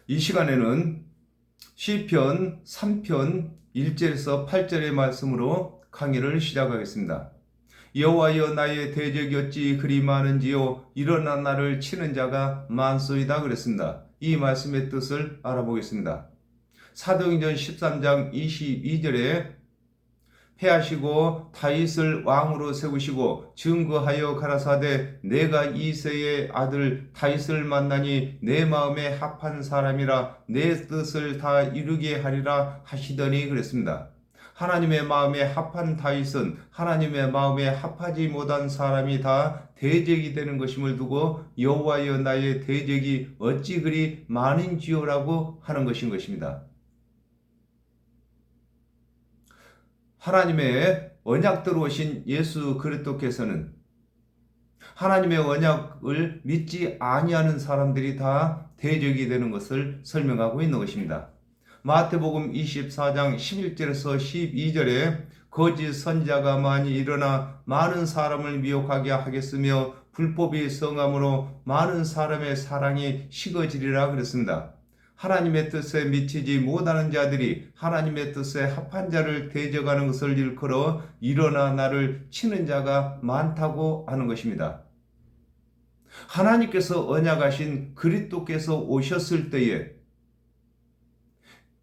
이 시간에는 시편 3편 1절에서 8절의 말씀으로 강의를 시작하겠습니다. 여호와여, 나의 대적이 어찌 그리 많은지요, 일어나 나를 치는 자가 많소이다 그랬습니다. 이 말씀의 뜻을 알아보겠습니다. 사도행전 13장 22절에 패하시고 다윗을 왕으로 세우시고 증거하여 가라사대, 내가 이새의 아들 다윗을 만나니 내 마음에 합한 사람이라, 내 뜻을 다 이루게 하리라 하시더니 그랬습니다. 하나님의 마음에 합한 다윗은 하나님의 마음에 합하지 못한 사람이 다 대적이 되는 것임을 두고 여호와여, 나의 대적이 어찌 그리 많은지요라고 하는 것인 것입니다. 하나님의 언약대로 오신 예수 그리스도께서는 하나님의 언약을 믿지 아니하는 사람들이 다 대적이 되는 것을 설명하고 있는 것입니다. 마태복음 24장 11절에서 12절에 거짓 선지자가 많이 일어나 많은 사람을 미혹하게 하겠으며 불법이 성함으로 많은 사람의 사랑이 식어지리라 그랬습니다. 하나님의 뜻에 미치지 못하는 자들이 하나님의 뜻에 합한 자를 대적하는 것을 일컬어 일어나 나를 치는 자가 많다고 하는 것입니다. 하나님께서 언약하신 그리스도께서 오셨을 때에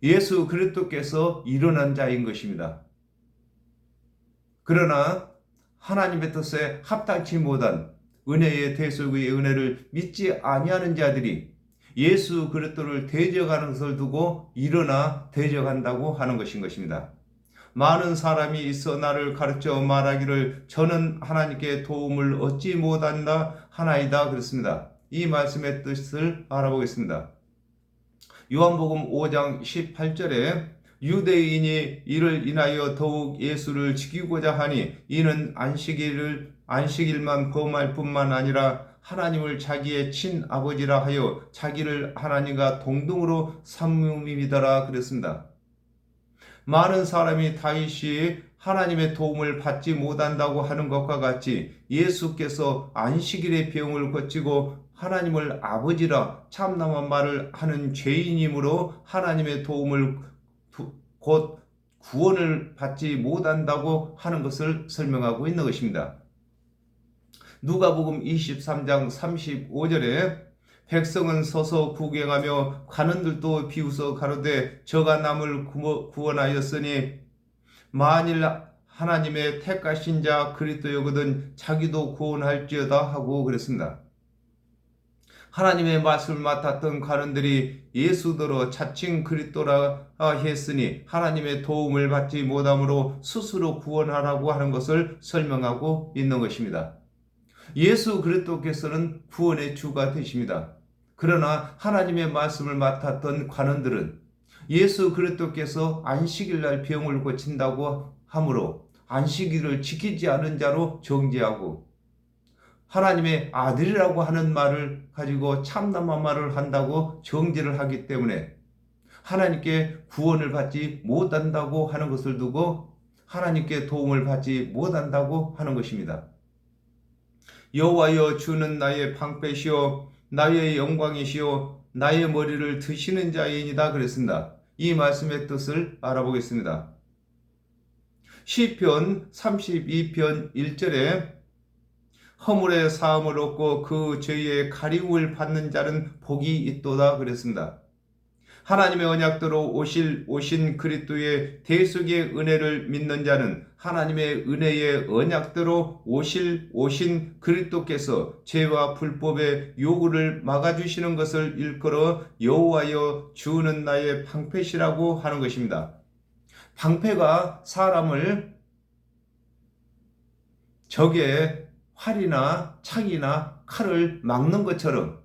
예수 그리스도께서 일어난 자인 것입니다. 그러나 하나님의 뜻에 합당치 못한 은혜의 대속의 은혜를 믿지 아니하는 자들이 예수 그리스도를 대적하는 것을 두고 일어나 대적한다고 하는 것인 것입니다. 많은 사람이 있어 나를 가르쳐 말하기를 저는 하나님께 도움을 얻지 못한다 하나이다 그렇습니다. 이 말씀의 뜻을 알아보겠습니다. 요한복음 5장 18절에 유대인이 이를 인하여 더욱 예수를 죽이고자 하니 이는 안식일만 범할 뿐만 아니라 하나님을 자기의 친아버지라 하여 자기를 하나님과 동등으로 삼음이더라 그랬습니다. 많은 사람이 다윗이 하나님의 도움을 받지 못한다고 하는 것과 같이 예수께서 안식일의 병을 거치고 하나님을 아버지라 참남한 말을 하는 죄인이므로 하나님의 도움을 곧 구원을 받지 못한다고 하는 것을 설명하고 있는 것입니다. 누가복음 23장 35절에 백성은 서서 구경하며 관원들도 비웃어 가로되 저가 남을 구원하였으니 만일 하나님의 택하신 자 그리스도여거든 자기도 구원할지어다 하고 그랬습니다. 하나님의 말씀을 맡았던 관원들이 예수더러 자칭 그리스도라 했으니 하나님의 도움을 받지 못함으로 스스로 구원하라고 하는 것을 설명하고 있는 것입니다. 예수 그리스도께서는 구원의 주가 되십니다. 그러나 하나님의 말씀을 맡았던 관원들은 예수 그리스도께서 안식일날 병을 고친다고 하므로 안식일을 지키지 않은 자로 정죄하고 하나님의 아들이라고 하는 말을 가지고 참남한 말을 한다고 정죄를 하기 때문에 하나님께 구원을 받지 못한다고 하는 것을 두고 하나님께 도움을 받지 못한다고 하는 것입니다. 여호와여, 주는 나의 방패시오 나의 영광이시오 나의 머리를 드시는 자이니이다 그랬습니다. 이 말씀의 뜻을 알아보겠습니다. 시편 32편 1절에 허물의 사함을 얻고 그 죄의 가리움을 받는 자는 복이 있도다 그랬습니다. 하나님의 언약대로 오신 그리스도의 대속의 은혜를 믿는 자는 하나님의 은혜의 언약대로 오신 그리스도께서 죄와 불법의 요구를 막아주시는 것을 일컬어 여호와여, 주는 나의 방패시라고 하는 것입니다. 방패가 사람을 적의 활이나 창이나 칼을 막는 것처럼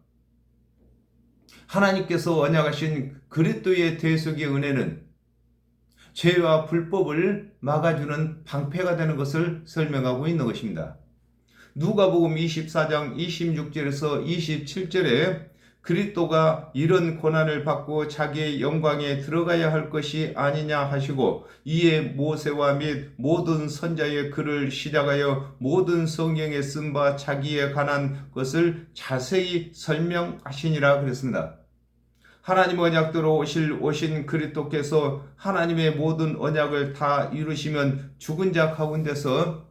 하나님께서 언약하신 그리스도의 대속의 은혜는 죄와 불법을 막아주는 방패가 되는 것을 설명하고 있는 것입니다. 누가복음 24장 26절에서 27절에 그리스도가 이런 고난을 받고 자기의 영광에 들어가야 할 것이 아니냐 하시고 이에 모세와 및 모든 선자의 글을 시작하여 모든 성경에 쓴 바 자기에 관한 것을 자세히 설명하시니라 그랬습니다. 하나님 언약대로 오신 그리스도께서 하나님의 모든 언약을 다 이루시면 죽은 자 가운데서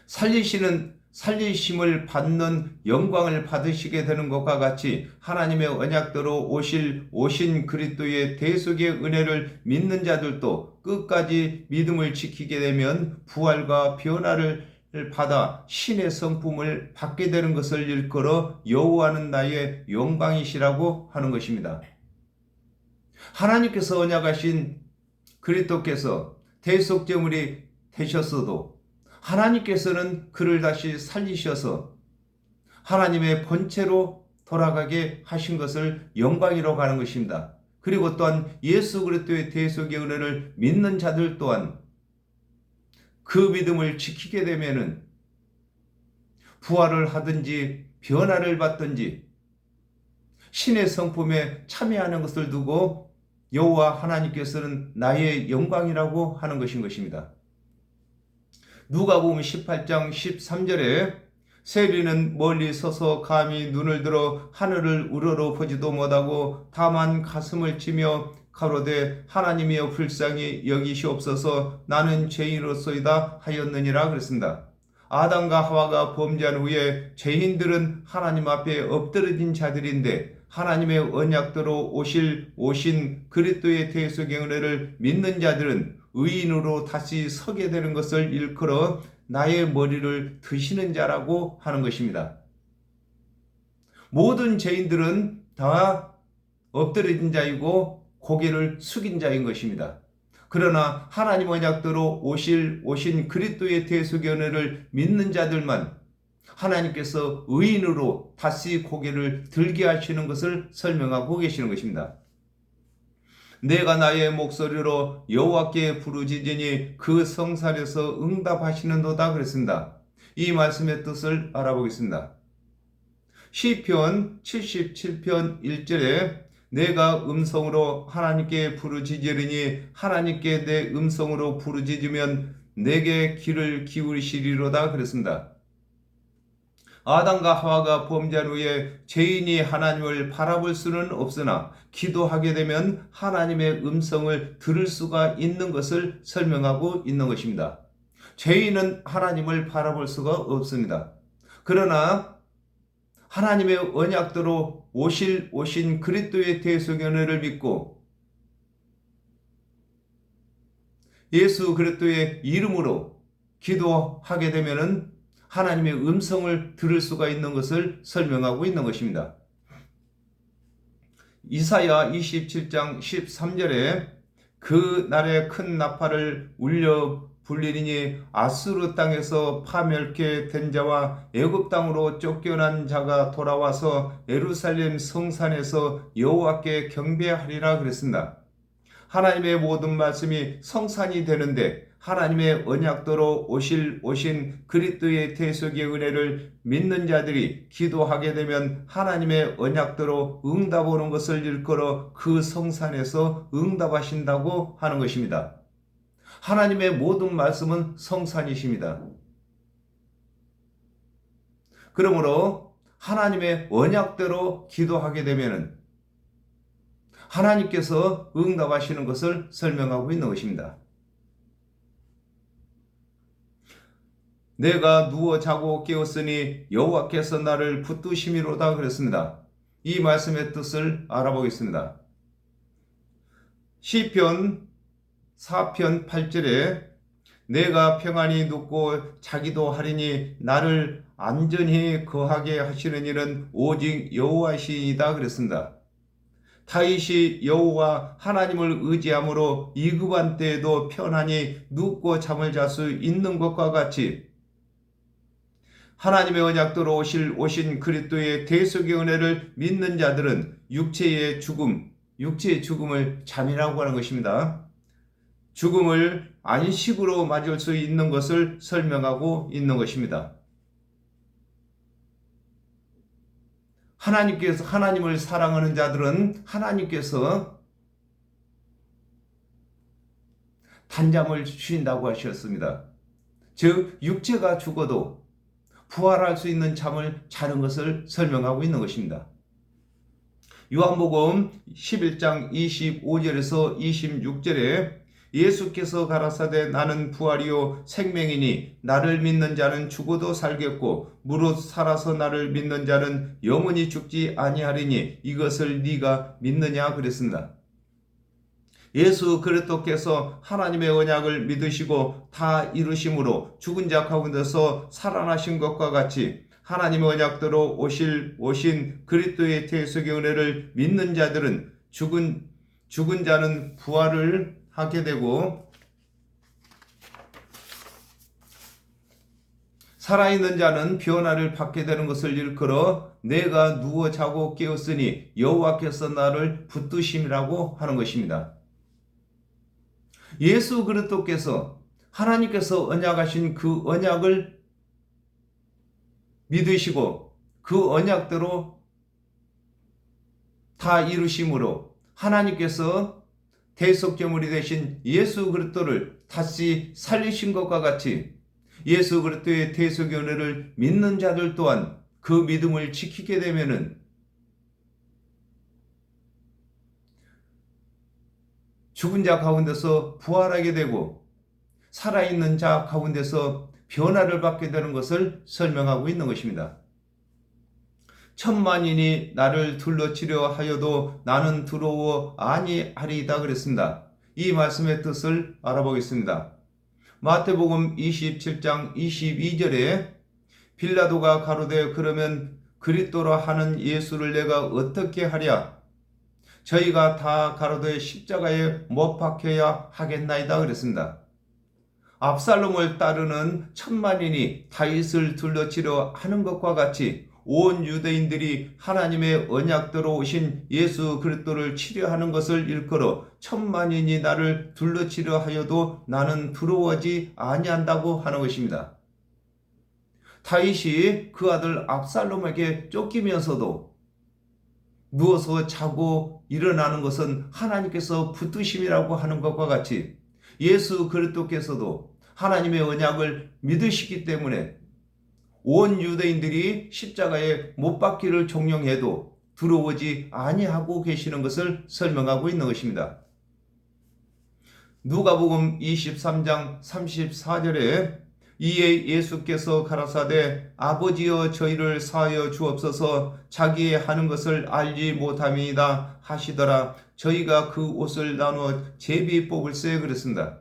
살리심을 받는 영광을 받으시게 되는 것과 같이 하나님의 언약대로 오신 그리스도의 대속의 은혜를 믿는 자들도 끝까지 믿음을 지키게 되면 부활과 변화를 받아 신의 성품을 받게 되는 것을 일컬어 여호와는 나의 영광이시라고 하는 것입니다. 하나님께서 언약하신 그리스도께서 대속제물이 되셨어도 하나님께서는 그를 다시 살리셔서 하나님의 본체로 돌아가게 하신 것을 영광이라고 하는 것입니다. 그리고 또한 예수 그리스도의 대속의 은혜를 믿는 자들 또한 그 믿음을 지키게 되면은 부활을 하든지 변화를 받든지 신의 성품에 참여하는 것을 두고 여호와 하나님께서는 나의 영광이라고 하는 것입니다. 누가복음 18장 13절에 세리는 멀리 서서 감히 눈을 들어 하늘을 우러러 보지도 못하고 다만 가슴을 치며 가로되 하나님이여 불쌍히 여기시옵소서 나는 죄인으로소이다 하였느니라 그랬습니다. 아담과 하와가 범죄한 후에 죄인들은 하나님 앞에 엎드러진 자들인데 하나님의 언약대로 오신 그리스도의 대속의 은혜를 믿는 자들은 의인으로 다시 서게 되는 것을 일컬어 나의 머리를 드시는 자라고 하는 것입니다. 모든 죄인들은 다 엎드려진 자이고 고개를 숙인 자인 것입니다. 그러나 하나님 언약대로 오신 그리스도의 대속의 은혜를 믿는 자들만 하나님께서 의인으로 다시 고개를 들게 하시는 것을 설명하고 계시는 것입니다. 내가 나의 목소리로 여호와께 부르짖으니 그 성산에서 응답하시는도다 그랬습니다. 이 말씀의 뜻을 알아보겠습니다. 시편 77편 1절에 내가 음성으로 하나님께 부르짖으리니 하나님께 내 음성으로 부르짖으면 내게 귀를 기울이시리로다 그랬습니다. 아담과 하와가 범죄한 후에 죄인이 하나님을 바라볼 수는 없으나 기도하게 되면 하나님의 음성을 들을 수가 있는 것을 설명하고 있는 것입니다. 죄인은 하나님을 바라볼 수가 없습니다. 그러나 하나님의 언약대로 오신 그리스도의 대속의 은혜를 믿고 예수 그리스도의 이름으로 기도하게 되면은 하나님의 음성을 들을 수가 있는 것을 설명하고 있는 것입니다. 이사야 27장 13절에 그 날에 큰 나팔을 울려 불리니 아수르 땅에서 파멸케 된 자와 애굽 땅으로 쫓겨난 자가 돌아와서 예루살렘 성산에서 여호와께 경배하리라 그랬습니다. 하나님의 모든 말씀이 성산이 되는데 하나님의 언약대로 오신 그리스도의 대속의 은혜를 믿는 자들이 기도하게 되면 하나님의 언약대로 응답하는 것을 일컬어 그 성산에서 응답하신다고 하는 것입니다. 하나님의 모든 말씀은 성산이십니다. 그러므로 하나님의 언약대로 기도하게 되면 하나님께서 응답하시는 것을 설명하고 있는 것입니다. 내가 누워 자고 깨었으니 여호와께서 나를 붙드심이로다 그랬습니다. 이 말씀의 뜻을 알아보겠습니다. 시편 4편 8절에 내가 평안히 눕고 자기도 하리니 나를 안전히 거하게 하시는 이는 오직 여호와시이다 그랬습니다. 다윗이 여호와 하나님을 의지함으로 이급한 때에도 편안히 눕고 잠을 잘 수 있는 것과 같이 하나님의 언약대로 오신 그리스도의 대속의 은혜를 믿는 자들은 육체의 죽음을 잠이라고 하는 것입니다. 죽음을 안식으로 맞을 수 있는 것을 설명하고 있는 것입니다. 하나님을 사랑하는 자들은 하나님께서 단잠을 주신다고 하셨습니다. 즉 육체가 죽어도 부활할 수 있는 잠을 자는 것을 설명하고 있는 것입니다. 요한복음 11장 25절에서 26절에 예수께서 가라사대 나는 부활이요 생명이니 나를 믿는 자는 죽어도 살겠고 무릇 살아서 나를 믿는 자는 영원히 죽지 아니하리니 이것을 네가 믿느냐 그랬습니다. 예수 그리스도께서 하나님의 언약을 믿으시고 다 이루심으로 죽은 자 가운데서 살아나신 것과 같이 하나님의 언약대로 오신 그리스도의 대속의 은혜를 믿는 자들은 죽은 자는 부활을 하게 되고 살아있는 자는 변화를 받게 되는 것을 일컬어 내가 누워 자고 깨었으니 여호와께서 나를 붙드심이라고 하는 것입니다. 예수 그리스도께서 하나님께서 언약하신 그 언약을 믿으시고 그 언약대로 다 이루심으로 하나님께서 대속제물이 되신 예수 그리스도를 다시 살리신 것과 같이 예수 그리스도의 대속의 은혜를 믿는 자들 또한 그 믿음을 지키게 되면은 죽은 자 가운데서 부활하게 되고 살아있는 자 가운데서 변화를 받게 되는 것을 설명하고 있는 것입니다. 천만인이 나를 둘러치려 하여도 나는 두려워 아니하리이다 그랬습니다. 이 말씀의 뜻을 알아보겠습니다. 마태복음 27장 22절에 빌라도가 가로되 그러면 그리스도라 하는 예수를 내가 어떻게 하랴? 저희가 다 가로되 십자가에 못 박혀야 하겠나이다 그랬습니다. 압살롬을 따르는 천만인이 다윗을 둘러치려 하는 것과 같이 온 유대인들이 하나님의 언약대로 오신 예수 그리스도를 치려하는 것을 일컬어 천만인이 나를 둘러치려 하여도 나는 두려워하지 아니한다고 하는 것입니다. 다윗이 그 아들 압살롬에게 쫓기면서도 누워서 자고 일어나는 것은 하나님께서 붙드심이라고 하는 것과 같이 예수 그리스도께서도 하나님의 언약을 믿으시기 때문에 온 유대인들이 십자가에 못 박기를 종용해도 두려워지 아니하고 계시는 것을 설명하고 있는 것입니다. 누가복음 23장 34절에 이에 예수께서 가라사대 아버지여 저희를 사하여 주옵소서 자기의 하는 것을 알지 못함이다 하시더라. 저희가 그 옷을 나누어 제비 뽑을세 그랬습니다.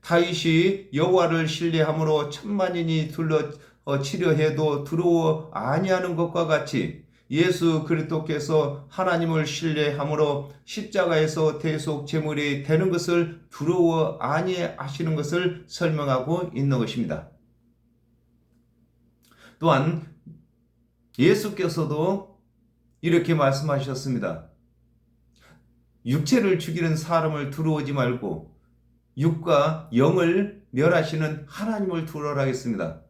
다윗이 여호와를 신뢰함으로 천만인이 둘러치려 해도 두려워 아니하는 것과 같이 예수 그리스도께서 하나님을 신뢰함으로 십자가에서 대속 제물이 되는 것을 두려워 아니하시는 것을 설명하고 있는 것입니다. 또한 예수께서도 이렇게 말씀하셨습니다. 육체를 죽이는 사람을 두려워하지 말고 육과 영을 멸하시는 하나님을 두려워라 하겠습니다.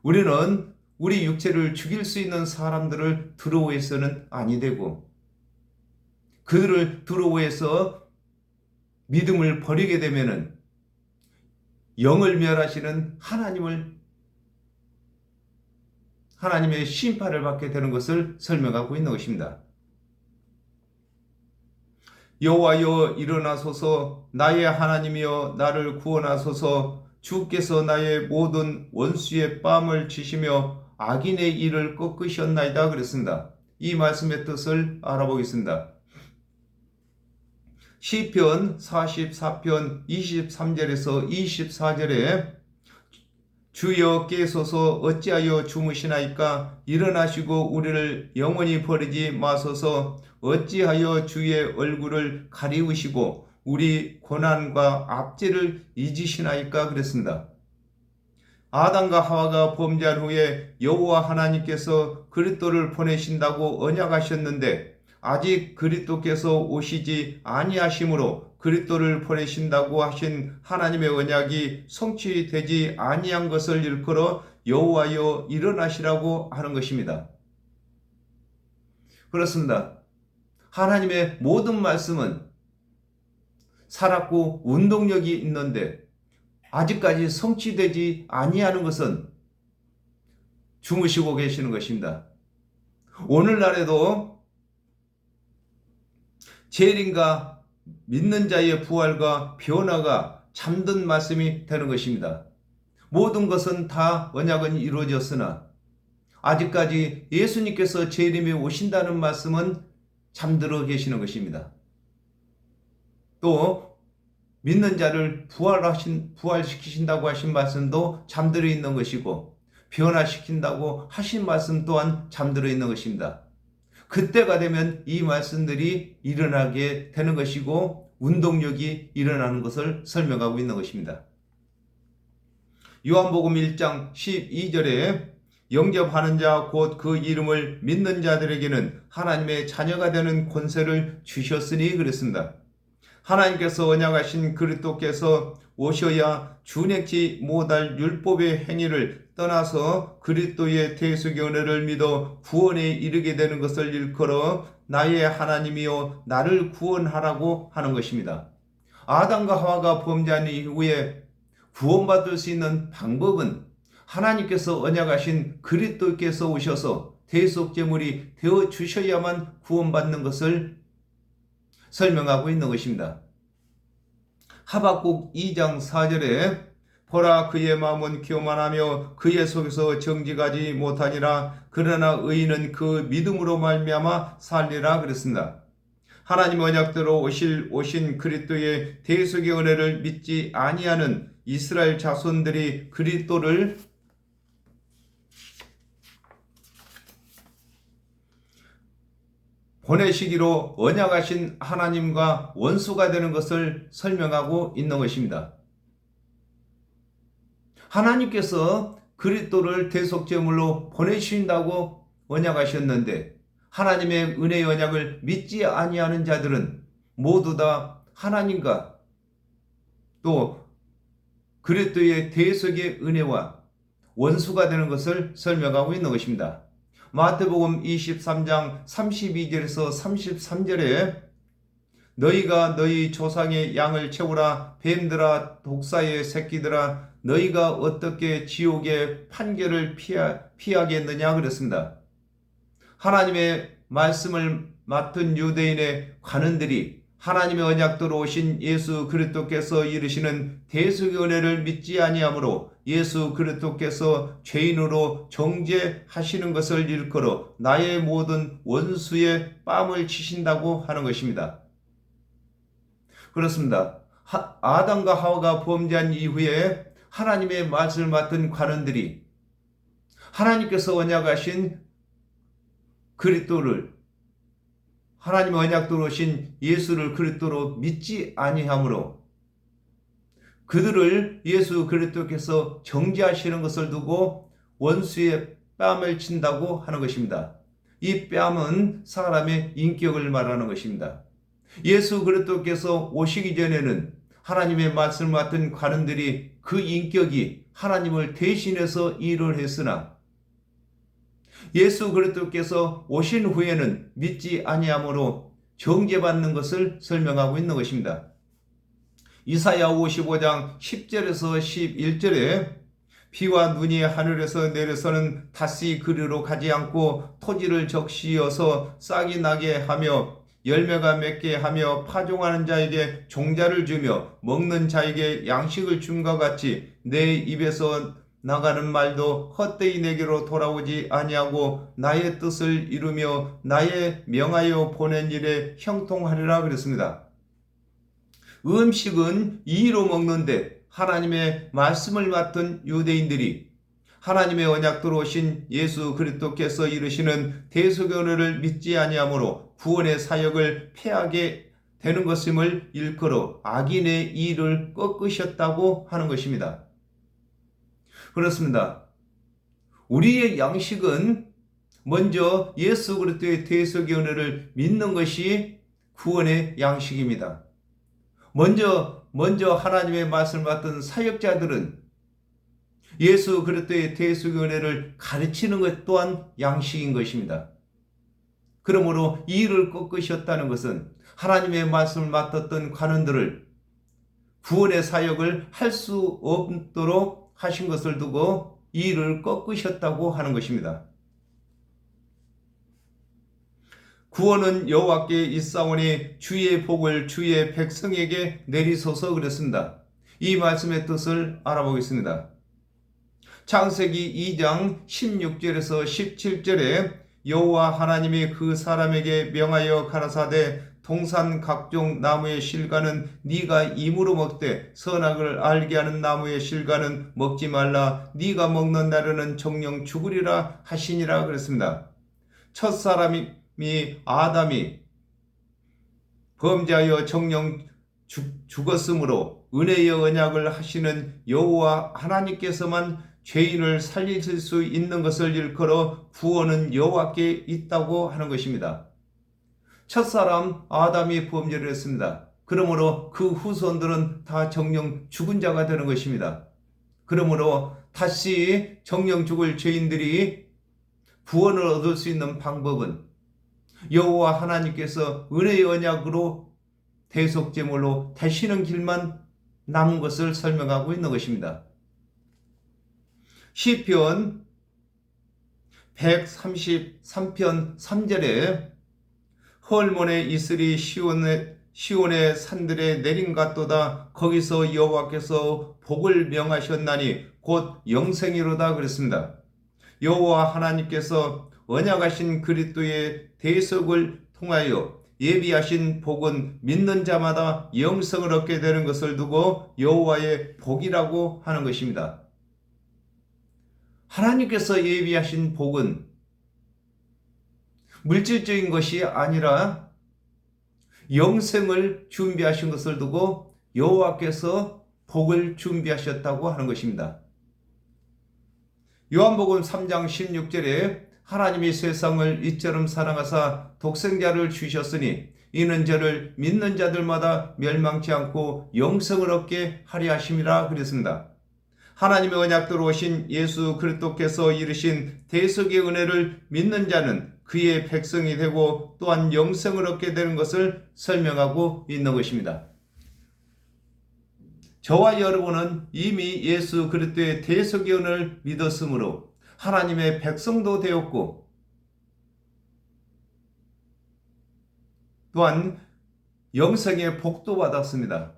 우리는 우리 육체를 죽일 수 있는 사람들을 두려워해서는 아니 되고 그들을 두려워해서 믿음을 버리게 되면은 영을 멸하시는 하나님의 심판을 받게 되는 것을 설명하고 있는 것입니다. 여호와여 일어나소서 나의 하나님이여 나를 구원하소서 주께서 나의 모든 원수의 뺨을 치시며 악인의 일을 꺾으셨나이다 그랬습니다. 이 말씀의 뜻을 알아보겠습니다. 시편 44편 23절에서 24절에 주여 깨소서 어찌하여 주무시나이까 일어나시고 우리를 영원히 버리지 마소서 어찌하여 주의 얼굴을 가리우시고 우리 고난과 압제를 잊으시나이까 그랬습니다. 아담과 하와가 범죄한 후에 여호와 하나님께서 그리스도를 보내신다고 언약하셨는데 아직 그리스도께서 오시지 아니하심으로 그리스도를 보내신다고 하신 하나님의 언약이 성취되지 아니한 것을 일컬어 여호와여 일어나시라고 하는 것입니다. 그렇습니다. 하나님의 모든 말씀은 살았고 운동력이 있는데 아직까지 성취되지 아니하는 것은 주무시고 계시는 것입니다. 오늘날에도 재림과 믿는 자의 부활과 변화가 잠든 말씀이 되는 것입니다. 모든 것은 다 언약은 이루어졌으나 아직까지 예수님께서 재림에 오신다는 말씀은 잠들어 계시는 것입니다. 또 믿는 자를 부활시키신다고 하신 말씀도 잠들어 있는 것이고, 변화시킨다고 하신 말씀 또한 잠들어 있는 것입니다. 그때가 되면 이 말씀들이 일어나게 되는 것이고 운동력이 일어나는 것을 설명하고 있는 것입니다. 요한복음 1장 12절에 영접하는 자 곧 그 이름을 믿는 자들에게는 하나님의 자녀가 되는 권세를 주셨으니 그랬습니다. 하나님께서 언약하신 그리스도께서 오셔야 준행치 못할 율법의 행위를 떠나서 그리스도의 대속의 은혜를 믿어 구원에 이르게 되는 것을 일컬어 나의 하나님이여 나를 구원하라고 하는 것입니다. 아담과 하와가 범죄한 이후에 구원받을 수 있는 방법은 하나님께서 언약하신 그리스도께서 오셔서 대속제물이 되어 주셔야만 구원받는 것을 설명하고 있는 것입니다. 하박국 2장 4절에 보라 그의 마음은 교만하며 그의 속에서 정직하지 못하니라 그러나 의인은 그 믿음으로 말미암아 살리라 그랬습니다. 하나님 언약대로 오신 그리스도의 대속의 은혜를 믿지 아니하는 이스라엘 자손들이 그리스도를 보내시기로 언약하신 하나님과 원수가 되는 것을 설명하고 있는 것입니다. 하나님께서 그리스도를 대속제물로 보내신다고 언약하셨는데 하나님의 은혜의 언약을 믿지 아니하는 자들은 모두 다 하나님과 또 그리스도의 대속의 은혜와 원수가 되는 것을 설명하고 있는 것입니다. 마태복음 23장 32절에서 33절에 너희가 너희 조상의 양을 채우라 뱀들아 독사의 새끼들아 너희가 어떻게 지옥의 판결을 피하겠느냐 그랬습니다. 하나님의 말씀을 맡은 유대인의 관원들이 하나님의 언약대로 오신 예수 그리스도께서 이르시는 대속의 은혜를 믿지 아니하므로 예수 그리스도께서 죄인으로 정죄하시는 것을 일컬어 나의 모든 원수의 뺨을 치신다고 하는 것입니다. 그렇습니다. 아담과 하와가 범죄한 이후에 하나님의 말씀을 맡은 관원들이 하나님께서 언약하신 그리스도를 하나님의 언약대로 오신 예수를 그리스도로 믿지 아니하므로 그들을 예수 그리스도께서 정죄하시는 것을 두고 원수의 뺨을 친다고 하는 것입니다. 이 뺨은 사람의 인격을 말하는 것입니다. 예수 그리스도께서 오시기 전에는 하나님의 말씀을 맡은 관원들이 그 인격이 하나님을 대신해서 일을 했으나 예수 그리스도께서 오신 후에는 믿지 아니하므로 정죄받는 것을 설명하고 있는 것입니다. 이사야 55장 10절에서 11절에 비와 눈이 하늘에서 내려서는 다시 그리로 가지 않고 토지를 적시어서 싹이 나게 하며 열매가 맺게 하며 파종하는 자에게 종자를 주며 먹는 자에게 양식을 줌과 같이 내 입에서 나가는 말도 헛되이 내게로 돌아오지 아니하고 나의 뜻을 이루며 나의 명하여 보낸 일에 형통하리라 그랬습니다. 음식은 이로 먹는데 하나님의 말씀을 맡은 유대인들이 하나님의 언약대로 오신 예수 그리스도께서 이르시는 대속의 은혜를 믿지 아니하므로 구원의 사역을 폐하게 되는 것임을 일컬어 악인의 일을 꺾으셨다고 하는 것입니다. 그렇습니다. 우리의 양식은 먼저 예수 그리스도의 대속의 은혜를 믿는 것이 구원의 양식입니다. 먼저 하나님의 말씀을 받던 사역자들은 예수 그리스도의 대속의 은혜를 가르치는 것 또한 양식인 것입니다. 그러므로 이 일을 꺾으셨다는 것은 하나님의 말씀을 맡았던 관원들을 구원의 사역을 할 수 없도록 하신 것을 두고 이를 꺾으셨다고 하는 것입니다. 구원은 여호와께 있사오니 주의 복을 주의 백성에게 내리소서 그랬습니다. 이 말씀의 뜻을 알아보겠습니다. 창세기 2장 16절에서 17절에 여호와 하나님이 그 사람에게 명하여 가라사대 동산 각종 나무의 실과는 네가 임으로 먹되 선악을 알게 하는 나무의 실과는 먹지 말라. 네가 먹는 날에는 정령 죽으리라 하시니라 그랬습니다. 첫사람이 아담이 범죄하여 정령 죽었으므로 은혜의 언약을 하시는 여호와 하나님께서만 죄인을 살리실 수 있는 것을 일컬어 구원은 여호와께 있다고 하는 것입니다. 첫사람 아담이 범죄를 했습니다. 그러므로 그 후손들은 다 정령 죽은 자가 되는 것입니다. 그러므로 다시 정령 죽을 죄인들이 구원을 얻을 수 있는 방법은 여호와 하나님께서 은혜의 언약으로 대속제물로 되시는 길만 남은 것을 설명하고 있는 것입니다. 시편 133편 3절에 헐몬에 이슬이 시온의 산들에 내린 같도다. 거기서 여호와께서 복을 명하셨나니 곧 영생이로다 그랬습니다. 여호와 하나님께서 언약하신 그리스도의 대속을 통하여 예비하신 복은 믿는 자마다 영생을 얻게 되는 것을 두고 여호와의 복이라고 하는 것입니다. 하나님께서 예비하신 복은 물질적인 것이 아니라 영생을 준비하신 것을 두고 여호와께서 복을 준비하셨다고 하는 것입니다. 요한복음 3장 16절에 하나님이 세상을 이처럼 사랑하사 독생자를 주셨으니 이는 저를 믿는 자들마다 멸망치 않고 영생을 얻게 하려 하심이라 그랬습니다. 하나님의 언약대로 오신 예수 그리스도께서 이루신 대속의 은혜를 믿는 자는 그의 백성이 되고 또한 영생을 얻게 되는 것을 설명하고 있는 것입니다. 저와 여러분은 이미 예수 그리스도의 대속의 은혜를 믿었으므로 하나님의 백성도 되었고 또한 영생의 복도 받았습니다.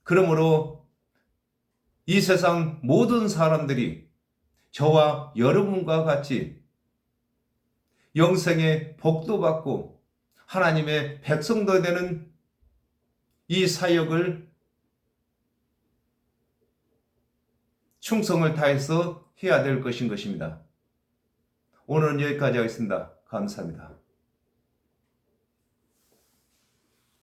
그러므로 이 세상 모든 사람들이 저와 여러분과 같이 영생의 복도 받고 하나님의 백성도 되는 이 사역을 충성을 다해서 해야 될 것인 것입니다. 오늘은 여기까지 하겠습니다. 감사합니다.